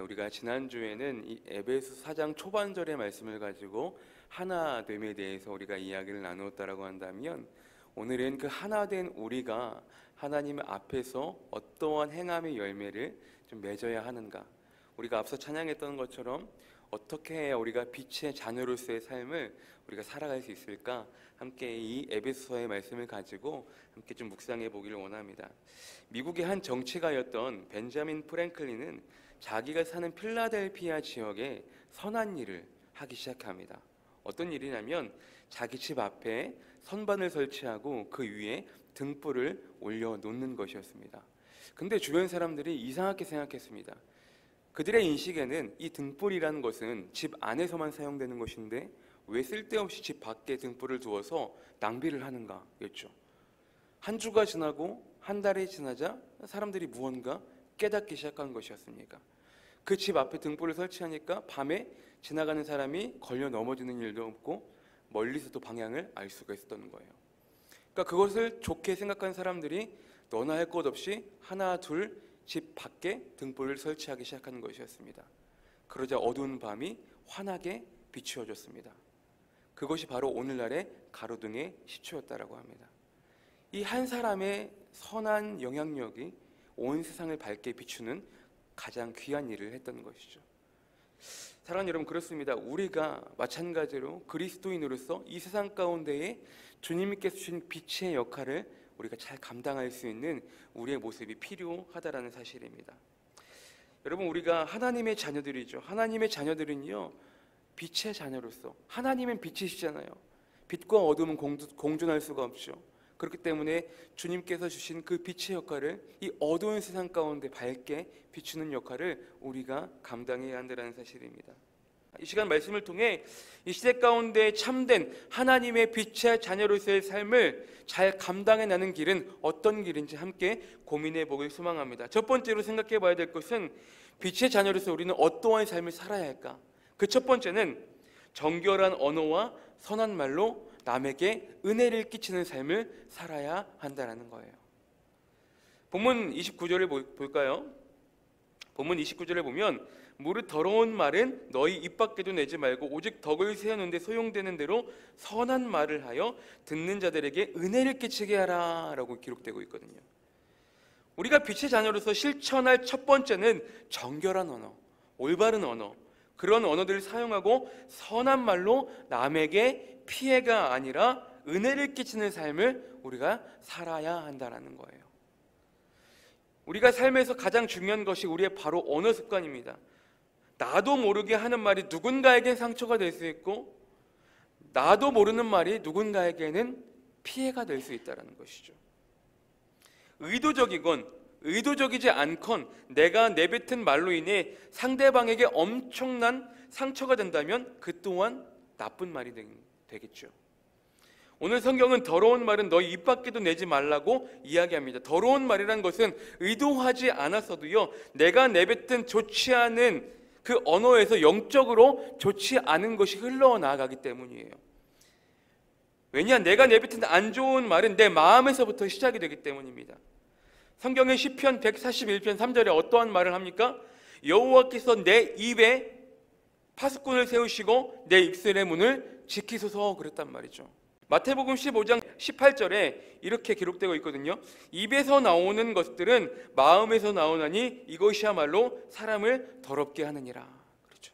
우리가 지난주에는 이 에베소 4장 초반절의 말씀을 가지고 하나됨에 대해서 우리가 이야기를 나누었다라고 한다면, 오늘은 그 하나된 우리가 하나님 앞에서 어떠한 행함의 열매를 좀 맺어야 하는가, 우리가 앞서 찬양했던 것처럼 어떻게 해야 우리가 빛의 자녀로서의 삶을 우리가 살아갈 수 있을까, 함께 이 에베소서의 말씀을 가지고 함께 좀 묵상해 보기를 원합니다. 미국의 한 정치가였던 벤자민 프랭클린은 자기가 사는 필라델피아 지역에 선한 일을 하기 시작합니다. 어떤 일이냐면 자기 집 앞에 선반을 설치하고 그 위에 등불을 올려놓는 것이었습니다. 근데 주변 사람들이 이상하게 생각했습니다. 그들의 인식에는 이 등불이라는 것은 집 안에서만 사용되는 것인데 왜 쓸데없이 집 밖에 등불을 두어서 낭비를 하는가 였죠. 한 주가 지나고 한 달이 지나자 사람들이 무언가 깨닫기 시작한 것이었습니까? 그 집 앞에 등불을 설치하니까 밤에 지나가는 사람이 걸려 넘어지는 일도 없고 멀리서도 방향을 알 수가 있었던 거예요. 그러니까 그것을 좋게 생각한 사람들이 너나 할 것 없이 하나 둘 집 밖에 등불을 설치하기 시작한 것이었습니다. 그러자 어두운 밤이 환하게 비추어졌습니다. 그것이 바로 오늘날의 가로등의 시초였다라고 합니다. 이 한 사람의 선한 영향력이 온 세상을 밝게 비추는 가장 귀한 일을 했던 것이죠. 사랑하는 여러분, 그렇습니다. 우리가 마찬가지로 그리스도인으로서 이 세상 가운데에 주님께서 주신 빛의 역할을 우리가 잘 감당할 수 있는 우리의 모습이 필요하다라는 사실입니다. 여러분, 우리가 하나님의 자녀들이죠. 하나님의 자녀들은요, 빛의 자녀로서, 하나님은 빛이시잖아요. 빛과 어둠은 공존할 수가 없죠. 그렇기 때문에 주님께서 주신 그 빛의 역할을 이 어두운 세상 가운데 밝게 비추는 역할을 우리가 감당해야 한다는 사실입니다. 이 시간 말씀을 통해 이 시대 가운데 참된 하나님의 빛의 자녀로서의 삶을 잘 감당해 나는 길은 어떤 길인지 함께 고민해 보길 소망합니다. 첫 번째로 생각해 봐야 될 것은 빛의 자녀로서 우리는 어떠한 삶을 살아야 할까? 그 첫 번째는 정결한 언어와 선한 말로 남에게 은혜를 끼치는 삶을 살아야 한다는 거예요. 본문 29절을 볼까요? 본문 29절에 보면 무릇 더러운 말은 너희 입 밖에도 내지 말고 오직 덕을 세우는데 소용되는 대로 선한 말을 하여 듣는 자들에게 은혜를 끼치게 하라 라고 기록되고 있거든요. 우리가 빛의 자녀로서 실천할 첫 번째는 정결한 언어, 올바른 언어, 그런 언어들을 사용하고 선한 말로 남에게 피해가 아니라 은혜를 끼치는 삶을 우리가 살아야 한다는 거예요. 우리가 삶에서 가장 중요한 것이 우리의 바로 언어 습관입니다. 나도 모르게 하는 말이 누군가에겐 상처가 될 수 있고 나도 모르는 말이 누군가에게는 피해가 될 수 있다는 것이죠. 의도적이건 의도적이지 않건 내가 내뱉은 말로 인해 상대방에게 엄청난 상처가 된다면 그 또한 나쁜 말이 되겠죠. 오늘 성경은 더러운 말은 너희 입 밖에도 내지 말라고 이야기합니다. 더러운 말이란 것은 의도하지 않았어도요, 내가 내뱉은 좋지 않은 그 언어에서 영적으로 좋지 않은 것이 흘러나가기 때문이에요. 왜냐? 내가 내뱉은 안 좋은 말은 내 마음에서부터 시작이 되기 때문입니다. 성경의 시편 141편 3절에 어떠한 말을 합니까? 여호와께서 내 입에 파수꾼을 세우시고 내 입술의 문을 지키소서 그랬단 말이죠. 마태복음 15장 18절에 이렇게 기록되어 있거든요. 입에서 나오는 것들은 마음에서 나오나니 이것이야말로 사람을 더럽게 하느니라. 그렇죠.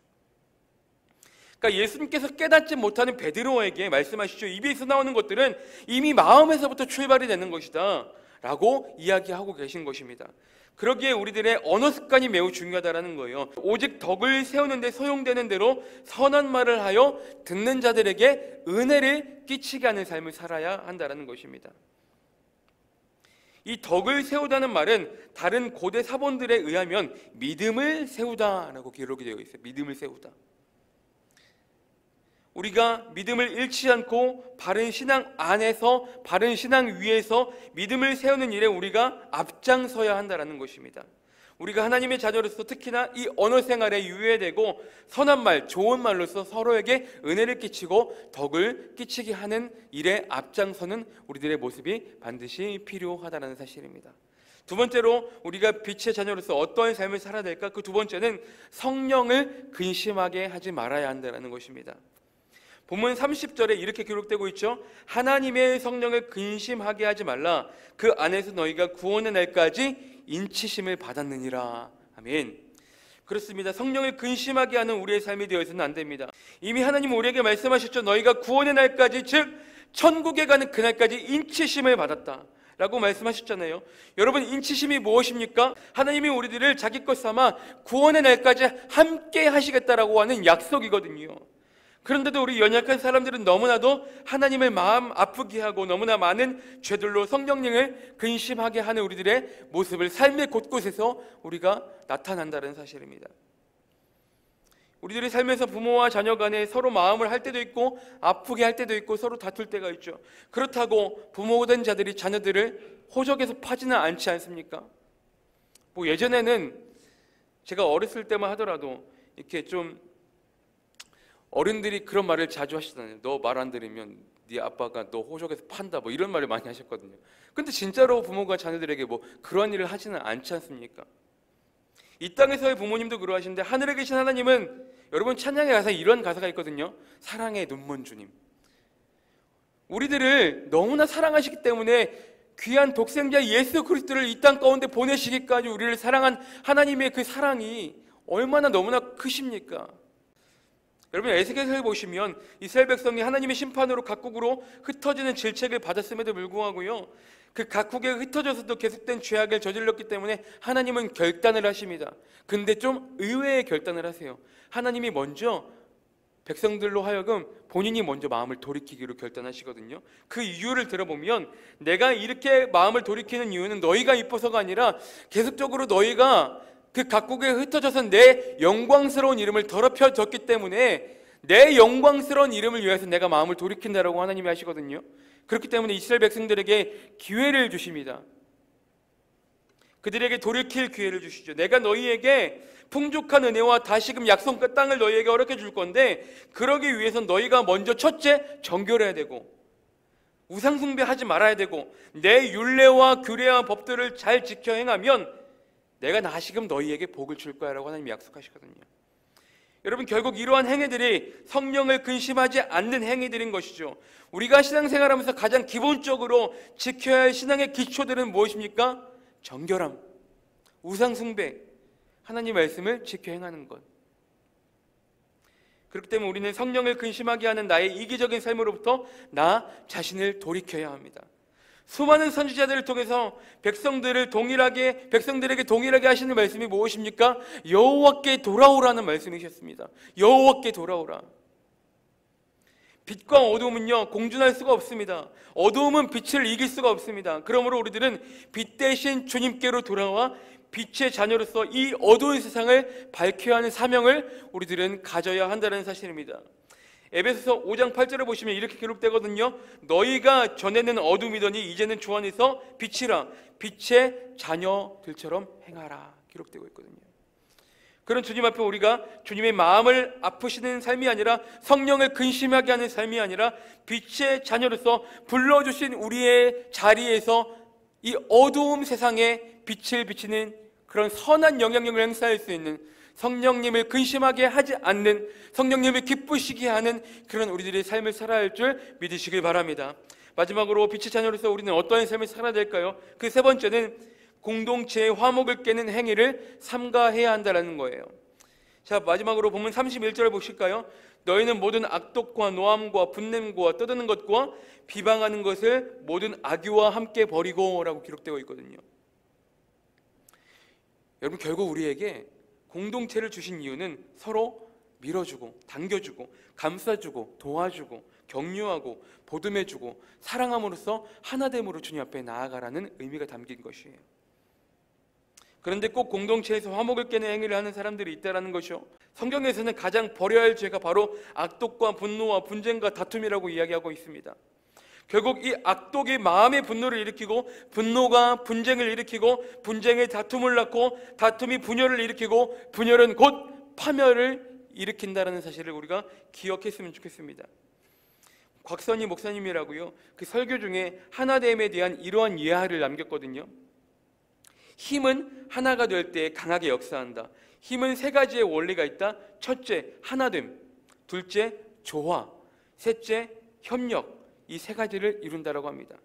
그러니까 예수님께서 깨닫지 못하는 베드로에게 말씀하시죠. 입에서 나오는 것들은 이미 마음에서부터 출발이 되는 것이다 라고 이야기하고 계신 것입니다. 그러기에 우리들의 언어 습관이 매우 중요하다는 거예요. 오직 덕을 세우는 데 소용되는 대로 선한 말을 하여 듣는 자들에게 은혜를 끼치게 하는 삶을 살아야 한다는 것입니다. 이 덕을 세우다는 말은 다른 고대 사본들에 의하면 믿음을 세우다라고 기록이 되어 있어요. 믿음을 세우다. 우리가 믿음을 잃지 않고 바른 신앙 안에서, 바른 신앙 위에서 믿음을 세우는 일에 우리가 앞장서야 한다는 것입니다. 우리가 하나님의 자녀로서 특히나 이 언어 생활에 유의되고 선한 말, 좋은 말로서 서로에게 은혜를 끼치고 덕을 끼치게 하는 일에 앞장서는 우리들의 모습이 반드시 필요하다는 사실입니다. 두 번째로 우리가 빛의 자녀로서 어떠한 삶을 살아야 될까? 그 두 번째는 성령을 근심하게 하지 말아야 한다는 것입니다. 본문 30절에 이렇게 기록되고 있죠. 하나님의 성령을 근심하게 하지 말라. 그 안에서 너희가 구원의 날까지 인치심을 받았느니라. 아멘. 그렇습니다. 성령을 근심하게 하는 우리의 삶이 되어서는 안 됩니다. 이미 하나님 우리에게 말씀하셨죠. 너희가 구원의 날까지, 즉 천국에 가는 그날까지 인치심을 받았다 라고 말씀하셨잖아요. 여러분, 인치심이 무엇입니까? 하나님이 우리들을 자기 것 삼아 구원의 날까지 함께 하시겠다라고 하는 약속이거든요. 그런데도 우리 연약한 사람들은 너무나도 하나님의 마음 아프게 하고 너무나 많은 죄들로 성령님을 근심하게 하는 우리들의 모습을 삶의 곳곳에서 우리가 나타난다는 사실입니다. 우리들이 살면서 부모와 자녀 간에 서로 마음을 할 때도 있고 아프게 할 때도 있고 서로 다툴 때가 있죠. 그렇다고 부모된 자들이 자녀들을 호적에서 파지는 않지 않습니까? 뭐 예전에는 제가 어렸을 때만 하더라도 이렇게 좀 어른들이 그런 말을 자주 하시잖아요. 너 말 안 들으면 네 아빠가 너 호적에서 판다, 뭐 이런 말을 많이 하셨거든요. 근데 진짜로 부모가 자녀들에게 뭐 그런 일을 하지는 않지 않습니까? 이 땅에서의 부모님도 그러하신데 하늘에 계신 하나님은, 여러분 찬양의 가사에 이런 가사가 있거든요. 사랑의 눈먼 주님. 우리들을 너무나 사랑하시기 때문에 귀한 독생자 예수 그리스도를 이 땅 가운데 보내시기까지 우리를 사랑한 하나님의 그 사랑이 얼마나 너무나 크십니까? 여러분, 에스겔서에 보시면 이스라엘 백성이 하나님의 심판으로 각국으로 흩어지는 질책을 받았음에도 불구하고요, 그 각국에 흩어져서도 계속된 죄악을 저질렀기 때문에 하나님은 결단을 하십니다. 근데 좀 의외의 결단을 하세요. 하나님이 먼저 백성들로 하여금 본인이 먼저 마음을 돌이키기로 결단하시거든요. 그 이유를 들어보면, 내가 이렇게 마음을 돌이키는 이유는 너희가 이뻐서가 아니라 계속적으로 너희가 그 각국에 흩어져서 내 영광스러운 이름을 더럽혀졌기 때문에 내 영광스러운 이름을 위해서 내가 마음을 돌이킨다라고 하나님이 하시거든요. 그렇기 때문에 이스라엘 백성들에게 기회를 주십니다. 그들에게 돌이킬 기회를 주시죠. 내가 너희에게 풍족한 은혜와 다시금 약속과 땅을 너희에게 허락해 줄 건데, 그러기 위해선 너희가 먼저 첫째 정결해야 되고 우상 숭배하지 말아야 되고 내 율례와 규례와 법들을 잘 지켜 행하면 내가 다시금 너희에게 복을 줄 거야 라고 하나님이 약속하시거든요. 여러분, 결국 이러한 행위들이 성령을 근심하지 않는 행위들인 것이죠. 우리가 신앙생활하면서 가장 기본적으로 지켜야 할 신앙의 기초들은 무엇입니까? 정결함, 우상 숭배, 하나님 말씀을 지켜 행하는 것. 그렇기 때문에 우리는 성령을 근심하게 하는 나의 이기적인 삶으로부터 나 자신을 돌이켜야 합니다. 수많은 선지자들을 통해서 백성들에게 동일하게 하시는 말씀이 무엇입니까? 여호와께 돌아오라는 말씀이셨습니다. 여호와께 돌아오라. 빛과 어두움은요, 공존할 수가 없습니다. 어두움은 빛을 이길 수가 없습니다. 그러므로 우리들은 빛 대신 주님께로 돌아와 빛의 자녀로서 이 어두운 세상을 밝혀야 하는 사명을 우리들은 가져야 한다는 사실입니다. 에베소서 5장 8절을 보시면 이렇게 기록되거든요. 너희가 전에는 어둠이더니 이제는 주 안에서 빛이라, 빛의 자녀들처럼 행하라 기록되고 있거든요. 그런 주님 앞에 우리가 주님의 마음을 아프시는 삶이 아니라, 성령을 근심하게 하는 삶이 아니라, 빛의 자녀로서 불러주신 우리의 자리에서 이 어두움 세상에 빛을 비치는 그런 선한 영향력을 행사할 수 있는, 성령님을 근심하게 하지 않는, 성령님을 기쁘시게 하는 그런 우리들의 삶을 살아야 할 줄 믿으시길 바랍니다. 마지막으로 빛의 자녀로서 우리는 어떠한 삶을 살아야 될까요? 그 세 번째는 공동체의 화목을 깨는 행위를 삼가해야 한다는 거예요. 자, 마지막으로 본문 31절을 보실까요? 너희는 모든 악독과 노함과 분냄과 떠드는 것과 비방하는 것을 모든 악의와 함께 버리고 라고 기록되어 있거든요. 여러분, 결국 우리에게 공동체를 주신 이유는 서로 밀어주고 당겨주고 감싸주고 도와주고 격려하고 보듬해주고 사랑함으로써 하나됨으로 주님 앞에 나아가라는 의미가 담긴 것이에요. 그런데 꼭 공동체에서 화목을 깨는 행위를 하는 사람들이 있다는 것이요, 성경에서는 가장 버려야 할 죄가 바로 악독과 분노와 분쟁과 다툼이라고 이야기하고 있습니다. 결국 이 악독이 마음의 분노를 일으키고, 분노가 분쟁을 일으키고, 분쟁이 다툼을 낳고, 다툼이 분열을 일으키고, 분열은 곧 파멸을 일으킨다는 사실을 우리가 기억했으면 좋겠습니다. 곽선희 목사님이라고요, 그 설교 중에 하나됨에 대한 이러한 예화를 남겼거든요. 힘은 하나가 될 때 강하게 역사한다. 힘은 세 가지의 원리가 있다. 첫째, 하나됨. 둘째, 조화. 셋째, 협력. 이 세 가지를 이룬다라고 합니다.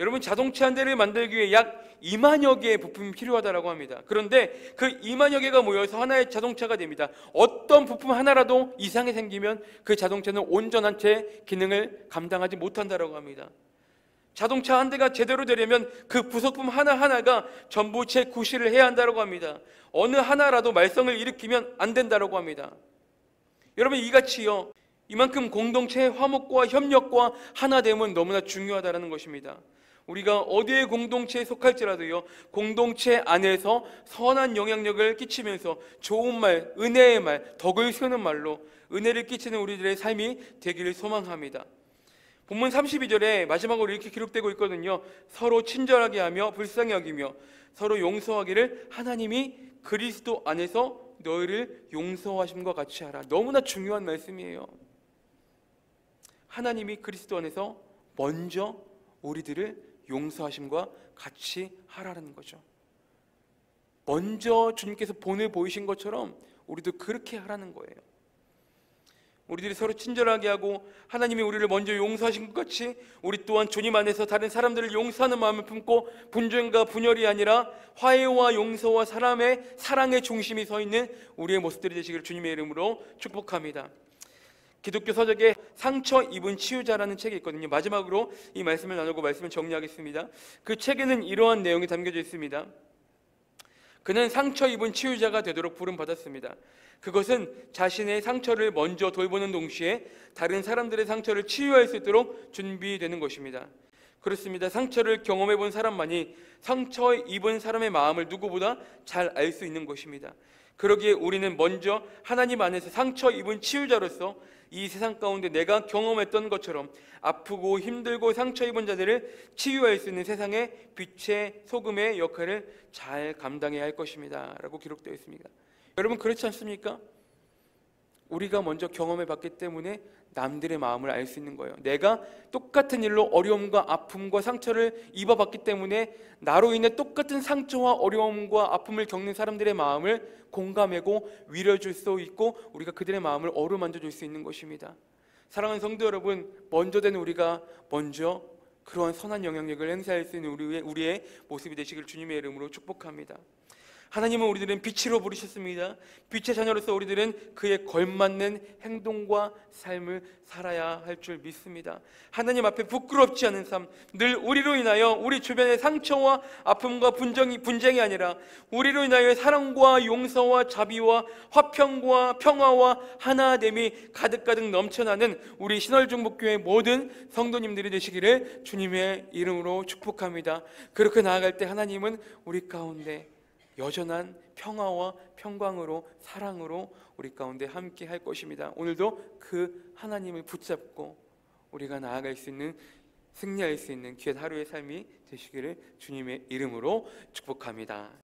여러분, 자동차 한 대를 만들기 위해 약 2만여 개의 부품이 필요하다라고 합니다. 그런데 그 2만여 개가 모여서 하나의 자동차가 됩니다. 어떤 부품 하나라도 이상이 생기면 그 자동차는 온전한 채 기능을 감당하지 못한다라고 합니다. 자동차 한 대가 제대로 되려면 그 부속품 하나하나가 전부 재구실을 해야 한다고 합니다. 어느 하나라도 말썽을 일으키면 안 된다고 합니다. 여러분, 이같이요, 이만큼 공동체의 화목과 협력과 하나됨은 너무나 중요하다는 것입니다. 우리가 어디의 공동체에 속할지라도요, 공동체 안에서 선한 영향력을 끼치면서 좋은 말, 은혜의 말, 덕을 세우는 말로 은혜를 끼치는 우리들의 삶이 되기를 소망합니다. 본문 32절에 마지막으로 이렇게 기록되고 있거든요. 서로 친절하게 하며 불쌍히 여기며 서로 용서하기를 하나님이 그리스도 안에서 너희를 용서하심과 같이 하라. 너무나 중요한 말씀이에요. 하나님이 그리스도 안에서 먼저 우리들을 용서하심과 같이 하라는 거죠. 먼저 주님께서 본을 보이신 것처럼 우리도 그렇게 하라는 거예요. 우리들이 서로 친절하게 하고 하나님이 우리를 먼저 용서하신 것 같이 우리 또한 주님 안에서 다른 사람들을 용서하는 마음을 품고 분쟁과 분열이 아니라 화해와 용서와 사랑의 중심이 서 있는 우리의 모습들이 되시기를 주님의 이름으로 축복합니다. 기독교 서적에 상처 입은 치유자라는 책이 있거든요. 마지막으로 이 말씀을 나누고 말씀을 정리하겠습니다. 그 책에는 이러한 내용이 담겨져 있습니다. 그는 상처 입은 치유자가 되도록 부름받았습니다. 그것은 자신의 상처를 먼저 돌보는 동시에 다른 사람들의 상처를 치유할 수 있도록 준비되는 것입니다. 그렇습니다. 상처를 경험해 본 사람만이 상처 입은 사람의 마음을 누구보다 잘 알 수 있는 것입니다. 그러기에 우리는 먼저 하나님 안에서 상처 입은 치유자로서 이 세상 가운데 내가 경험했던 것처럼 아프고 힘들고 상처 입은 자들을 치유할 수 있는 세상의 빛의 소금의 역할을 잘 감당해야 할 것입니다 라고 기록되어 있습니다. 여러분, 그렇지 않습니까? 우리가 먼저 경험해 봤기 때문에 남들의 마음을 알 수 있는 거예요. 내가 똑같은 일로 어려움과 아픔과 상처를 입어봤기 때문에 나로 인해 똑같은 상처와 어려움과 아픔을 겪는 사람들의 마음을 공감하고 위로줄 수 있고 우리가 그들의 마음을 어루만져 줄 수 있는 것입니다. 사랑하는 성도 여러분, 먼저 된 우리가 먼저 그러한 선한 영향력을 행사할 수 있는 우리의 모습이 되시길 주님의 이름으로 축복합니다. 하나님은 우리들은 빛으로 부르셨습니다. 빛의 자녀로서 우리들은 그에 걸맞는 행동과 삶을 살아야 할 줄 믿습니다. 하나님 앞에 부끄럽지 않은 삶, 늘 우리로 인하여 우리 주변의 상처와 아픔과 분쟁이 아니라 우리로 인하여 사랑과 용서와 자비와 화평과 평화와 하나됨이 가득가득 넘쳐나는 우리 신월중복교회 모든 성도님들이 되시기를 주님의 이름으로 축복합니다. 그렇게 나아갈 때 하나님은 우리 가운데 여전한 평화와 평강으로 사랑으로 우리 가운데 함께 할 것입니다. 오늘도 그 하나님을 붙잡고 우리가 나아갈 수 있는, 승리할 수 있는 귀한 하루의 삶이 되시기를 주님의 이름으로 축복합니다.